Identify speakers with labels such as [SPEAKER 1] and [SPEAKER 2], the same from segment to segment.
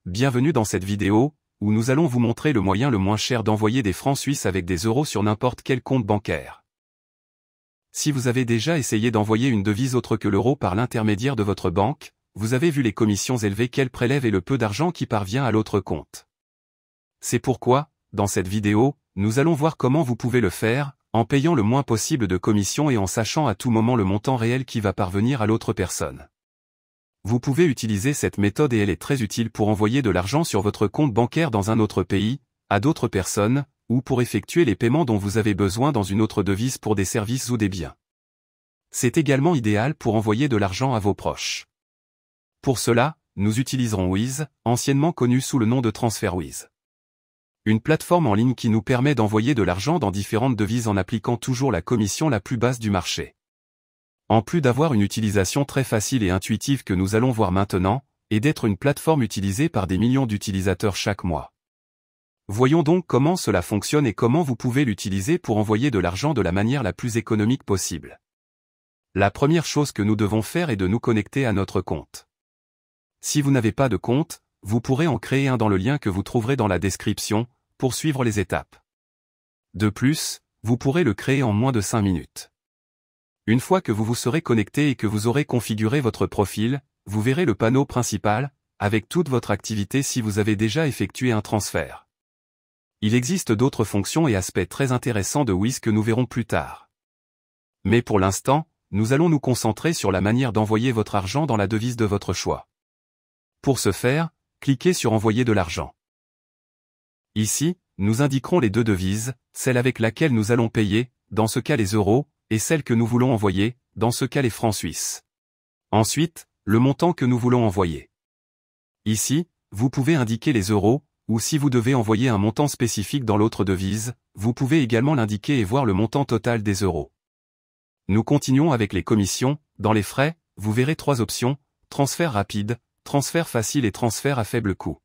[SPEAKER 1] Bienvenue dans cette vidéo, où nous allons vous montrer le moyen le moins cher d'envoyer des francs suisses avec des euros sur n'importe quel compte bancaire. Si vous avez déjà essayé d'envoyer une devise autre que l'euro par l'intermédiaire de votre banque, vous avez vu les commissions élevées qu'elle prélève et le peu d'argent qui parvient à l'autre compte. C'est pourquoi, dans cette vidéo, nous allons voir comment vous pouvez le faire, en payant le moins possible de commissions et en sachant à tout moment le montant réel qui va parvenir à l'autre personne. Vous pouvez utiliser cette méthode et elle est très utile pour envoyer de l'argent sur votre compte bancaire dans un autre pays, à d'autres personnes, ou pour effectuer les paiements dont vous avez besoin dans une autre devise pour des services ou des biens. C'est également idéal pour envoyer de l'argent à vos proches. Pour cela, nous utiliserons Wise, anciennement connu sous le nom de TransferWise. Une plateforme en ligne qui nous permet d'envoyer de l'argent dans différentes devises en appliquant toujours la commission la plus basse du marché. En plus d'avoir une utilisation très facile et intuitive que nous allons voir maintenant, et d'être une plateforme utilisée par des millions d'utilisateurs chaque mois. Voyons donc comment cela fonctionne et comment vous pouvez l'utiliser pour envoyer de l'argent de la manière la plus économique possible. La première chose que nous devons faire est de nous connecter à notre compte. Si vous n'avez pas de compte, vous pourrez en créer un dans le lien que vous trouverez dans la description, pour suivre les étapes. De plus, vous pourrez le créer en moins de 5 minutes. Une fois que vous vous serez connecté et que vous aurez configuré votre profil, vous verrez le panneau principal, avec toute votre activité si vous avez déjà effectué un transfert. Il existe d'autres fonctions et aspects très intéressants de Wise que nous verrons plus tard. Mais pour l'instant, nous allons nous concentrer sur la manière d'envoyer votre argent dans la devise de votre choix. Pour ce faire, cliquez sur Envoyer de l'argent. Ici, nous indiquerons les deux devises, celle avec laquelle nous allons payer, dans ce cas les euros, et celle que nous voulons envoyer, dans ce cas les francs suisses. Ensuite, le montant que nous voulons envoyer. Ici, vous pouvez indiquer les euros, ou si vous devez envoyer un montant spécifique dans l'autre devise, vous pouvez également l'indiquer et voir le montant total des euros. Nous continuons avec les commissions. Dans les frais, vous verrez 3 options, transfert rapide, transfert facile et transfert à faible coût.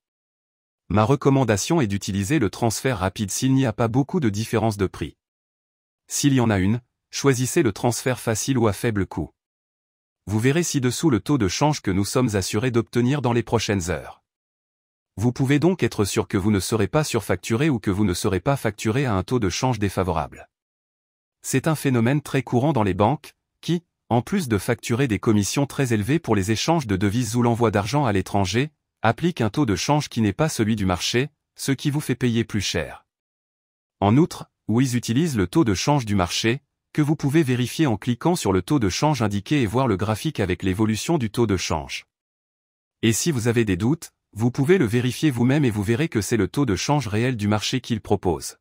[SPEAKER 1] Ma recommandation est d'utiliser le transfert rapide s'il n'y a pas beaucoup de différence de prix. S'il y en a une, choisissez le transfert facile ou à faible coût. Vous verrez ci-dessous le taux de change que nous sommes assurés d'obtenir dans les prochaines heures. Vous pouvez donc être sûr que vous ne serez pas surfacturé ou que vous ne serez pas facturé à un taux de change défavorable. C'est un phénomène très courant dans les banques, qui, en plus de facturer des commissions très élevées pour les échanges de devises ou l'envoi d'argent à l'étranger, applique un taux de change qui n'est pas celui du marché, ce qui vous fait payer plus cher. En outre, Wise utilise le taux de change du marché, que vous pouvez vérifier en cliquant sur le taux de change indiqué et voir le graphique avec l'évolution du taux de change. Et si vous avez des doutes, vous pouvez le vérifier vous-même et vous verrez que c'est le taux de change réel du marché qu'il propose.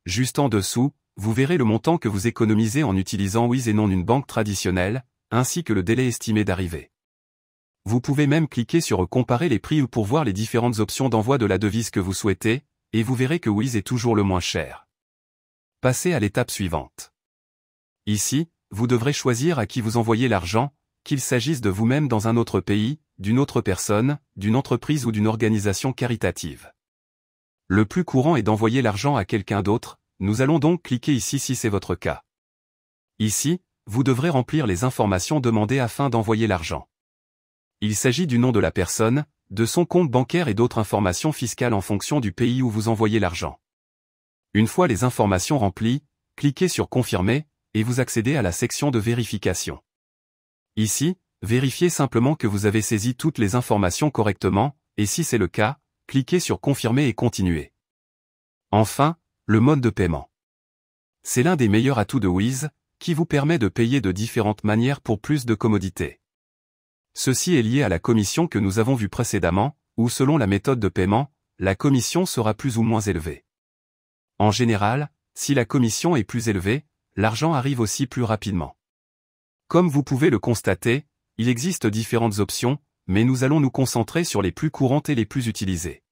[SPEAKER 1] Juste en dessous, vous verrez le montant que vous économisez en utilisant Wise et non une banque traditionnelle, ainsi que le délai estimé d'arrivée. Vous pouvez même cliquer sur Comparer les prix ou pour voir les différentes options d'envoi de la devise que vous souhaitez, et vous verrez que Wise est toujours le moins cher. Passez à l'étape suivante. Ici, vous devrez choisir à qui vous envoyez l'argent, qu'il s'agisse de vous-même dans un autre pays, d'une autre personne, d'une entreprise ou d'une organisation caritative. Le plus courant est d'envoyer l'argent à quelqu'un d'autre, nous allons donc cliquer ici si c'est votre cas. Ici, vous devrez remplir les informations demandées afin d'envoyer l'argent. Il s'agit du nom de la personne, de son compte bancaire et d'autres informations fiscales en fonction du pays où vous envoyez l'argent. Une fois les informations remplies, cliquez sur Confirmer, et vous accédez à la section de vérification. Ici, vérifiez simplement que vous avez saisi toutes les informations correctement, et si c'est le cas, cliquez sur Confirmer et Continuer. Enfin, le mode de paiement. C'est l'un des meilleurs atouts de Wise, qui vous permet de payer de différentes manières pour plus de commodité. Ceci est lié à la commission que nous avons vue précédemment, où selon la méthode de paiement, la commission sera plus ou moins élevée. En général, si la commission est plus élevée, l'argent arrive aussi plus rapidement. Comme vous pouvez le constater, il existe différentes options, mais nous allons nous concentrer sur les plus courantes et les plus utilisées.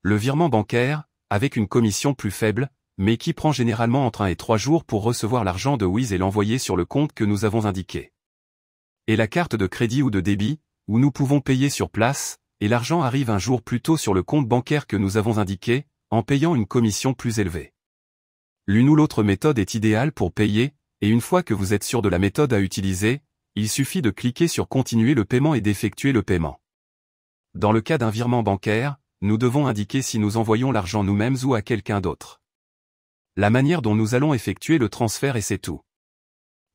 [SPEAKER 1] Le virement bancaire, avec une commission plus faible, mais qui prend généralement entre 1 et 3 jours pour recevoir l'argent de Wise et l'envoyer sur le compte que nous avons indiqué. Et la carte de crédit ou de débit, où nous pouvons payer sur place, et l'argent arrive un jour plus tôt sur le compte bancaire que nous avons indiqué, en payant une commission plus élevée. L'une ou l'autre méthode est idéale pour payer, et une fois que vous êtes sûr de la méthode à utiliser, il suffit de cliquer sur Continuer le paiement et d'effectuer le paiement. Dans le cas d'un virement bancaire, nous devons indiquer si nous envoyons l'argent nous-mêmes ou à quelqu'un d'autre. La manière dont nous allons effectuer le transfert et c'est tout.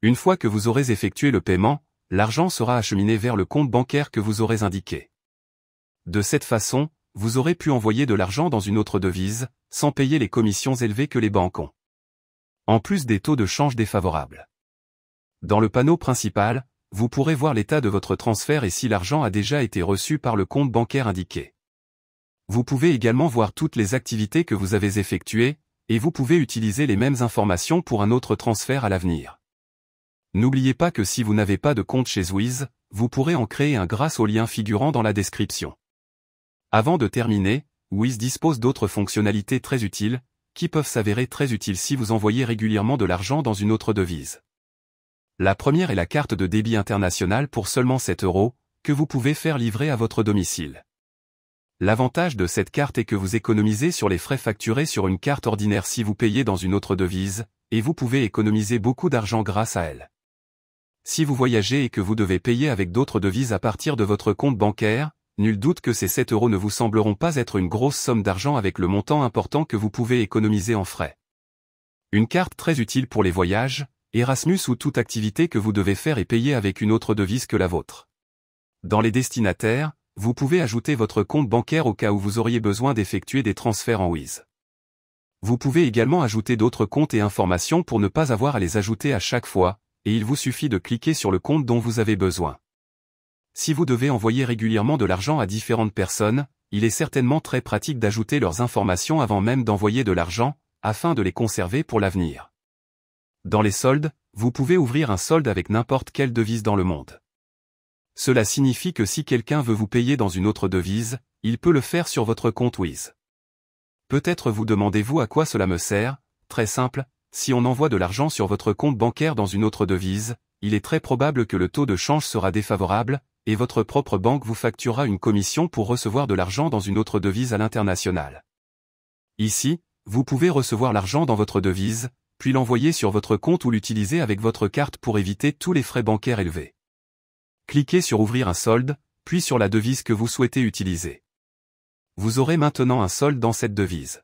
[SPEAKER 1] Une fois que vous aurez effectué le paiement, l'argent sera acheminé vers le compte bancaire que vous aurez indiqué. De cette façon, vous aurez pu envoyer de l'argent dans une autre devise, sans payer les commissions élevées que les banques ont. En plus des taux de change défavorables. Dans le panneau principal, vous pourrez voir l'état de votre transfert et si l'argent a déjà été reçu par le compte bancaire indiqué. Vous pouvez également voir toutes les activités que vous avez effectuées, et vous pouvez utiliser les mêmes informations pour un autre transfert à l'avenir. N'oubliez pas que si vous n'avez pas de compte chez Wiz, vous pourrez en créer un grâce au lien figurant dans la description. Avant de terminer, Wiz dispose d'autres fonctionnalités très utiles, qui peuvent s'avérer très utiles si vous envoyez régulièrement de l'argent dans une autre devise. La première est la carte de débit international pour seulement 7 €, que vous pouvez faire livrer à votre domicile. L'avantage de cette carte est que vous économisez sur les frais facturés sur une carte ordinaire si vous payez dans une autre devise, et vous pouvez économiser beaucoup d'argent grâce à elle. Si vous voyagez et que vous devez payer avec d'autres devises à partir de votre compte bancaire, nul doute que ces 7 € ne vous sembleront pas être une grosse somme d'argent avec le montant important que vous pouvez économiser en frais. Une carte très utile pour les voyages, Erasmus ou toute activité que vous devez faire et payer avec une autre devise que la vôtre. Dans les destinataires, vous pouvez ajouter votre compte bancaire au cas où vous auriez besoin d'effectuer des transferts en Wiz. Vous pouvez également ajouter d'autres comptes et informations pour ne pas avoir à les ajouter à chaque fois, et il vous suffit de cliquer sur le compte dont vous avez besoin. Si vous devez envoyer régulièrement de l'argent à différentes personnes, il est certainement très pratique d'ajouter leurs informations avant même d'envoyer de l'argent, afin de les conserver pour l'avenir. Dans les soldes, vous pouvez ouvrir un solde avec n'importe quelle devise dans le monde. Cela signifie que si quelqu'un veut vous payer dans une autre devise, il peut le faire sur votre compte Wiz. Peut-être vous demandez-vous à quoi cela me sert? Très simple, si on envoie de l'argent sur votre compte bancaire dans une autre devise, il est très probable que le taux de change sera défavorable, et votre propre banque vous facturera une commission pour recevoir de l'argent dans une autre devise à l'international. Ici, vous pouvez recevoir l'argent dans votre devise, puis l'envoyer sur votre compte ou l'utiliser avec votre carte pour éviter tous les frais bancaires élevés. Cliquez sur Ouvrir un solde, puis sur la devise que vous souhaitez utiliser. Vous aurez maintenant un solde dans cette devise.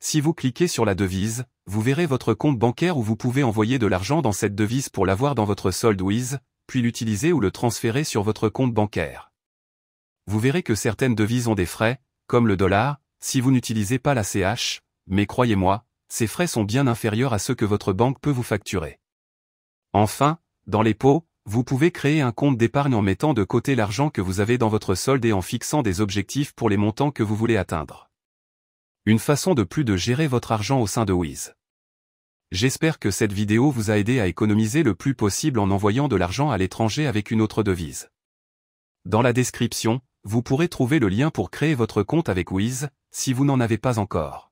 [SPEAKER 1] Si vous cliquez sur la devise, vous verrez votre compte bancaire où vous pouvez envoyer de l'argent dans cette devise pour l'avoir dans votre solde Wiz, puis l'utiliser ou le transférer sur votre compte bancaire. Vous verrez que certaines devises ont des frais, comme le dollar, si vous n'utilisez pas la CH, mais croyez-moi, ces frais sont bien inférieurs à ceux que votre banque peut vous facturer. Enfin, dans les pots, vous pouvez créer un compte d'épargne en mettant de côté l'argent que vous avez dans votre solde et en fixant des objectifs pour les montants que vous voulez atteindre. Une façon de plus de gérer votre argent au sein de Wiz. J'espère que cette vidéo vous a aidé à économiser le plus possible en envoyant de l'argent à l'étranger avec une autre devise. Dans la description, vous pourrez trouver le lien pour créer votre compte avec Wiz, si vous n'en avez pas encore.